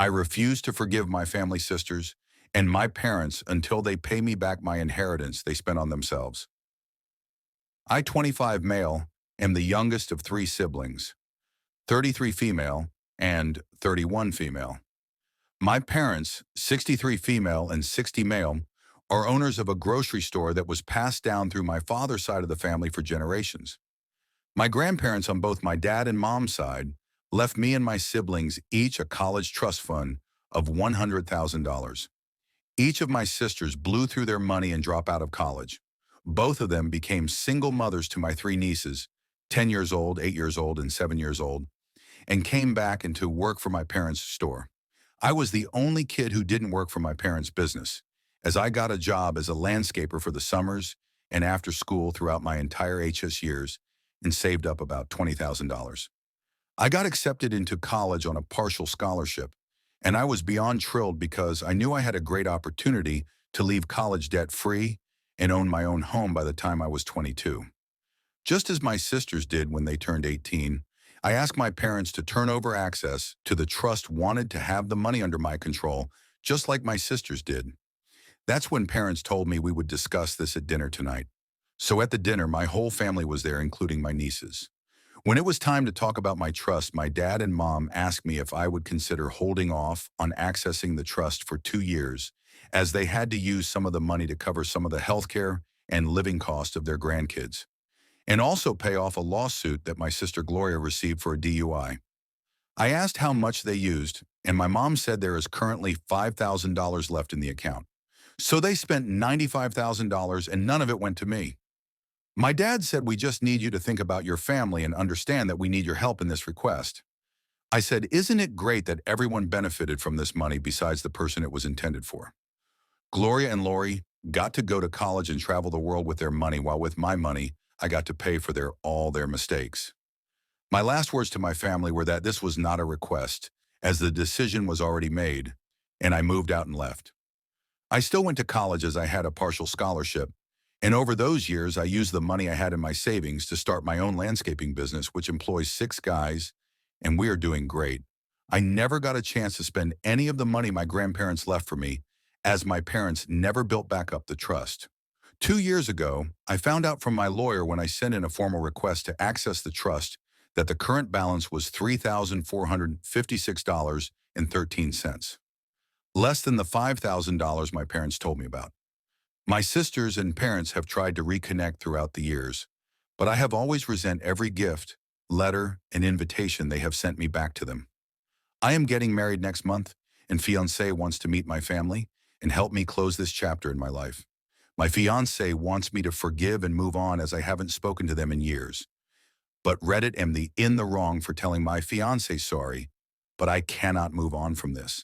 I refuse to forgive my family sisters and my parents until they pay me back my inheritance they spent on themselves. I, 25 male, am the youngest of three siblings, 33 female and 31 female. My parents, 63 female and 60 male, are owners of a grocery store that was passed down through my father's side of the family for generations. My grandparents on both my dad and mom's side left me and my siblings each a college trust fund of $100,000. Each of my sisters blew through their money and dropped out of college. Both of them became single mothers to my three nieces, 10 years old, 8 years old, and 7 years old, and came back into work for my parents' store. I was the only kid who didn't work for my parents' business, as I got a job as a landscaper for the summers and after school throughout my entire HS years and saved up about $20,000. I got accepted into college on a partial scholarship, and I was beyond thrilled because I knew I had a great opportunity to leave college debt-free and own my own home by the time I was 22. Just as my sisters did when they turned 18, I asked my parents to turn over access to the trust wanted to have the money under my control, just like my sisters did. That's when parents told me we would discuss this at dinner tonight. So at the dinner, my whole family was there, including my nieces. When it was time to talk about my trust, my dad and mom asked me if I would consider holding off on accessing the trust for 2 years, as they had to use some of the money to cover some of the healthcare and living costs of their grandkids, and also pay off a lawsuit that my sister Gloria received for a DUI. I asked how much they used, and my mom said there is currently $5,000 left in the account. So they spent $95,000 and none of it went to me. My dad said, "We just need you to think about your family and understand that we need your help in this request." I said, "Isn't it great that everyone benefited from this money besides the person it was intended for?" Gloria and Lori got to go to college and travel the world with their money, while with my money, I got to pay for all their mistakes. My last words to my family were that this was not a request, as the decision was already made, and I moved out and left. I still went to college as I had a partial scholarship, and over those years, I used the money I had in my savings to start my own landscaping business, which employs 6 guys, and we are doing great. I never got a chance to spend any of the money my grandparents left for me, as my parents never built back up the trust. 2 years ago, I found out from my lawyer when I sent in a formal request to access the trust that the current balance was $3,456.13, less than the $5,000 my parents told me about. My sisters and parents have tried to reconnect throughout the years, but I have always resent every gift, letter, and invitation they have sent me back to them. I am getting married next month, and fiancé wants to meet my family and help me close this chapter in my life. My fiancé wants me to forgive and move on, as I haven't spoken to them in years. But Reddit am in the wrong for telling my fiancé sorry, but I cannot move on from this.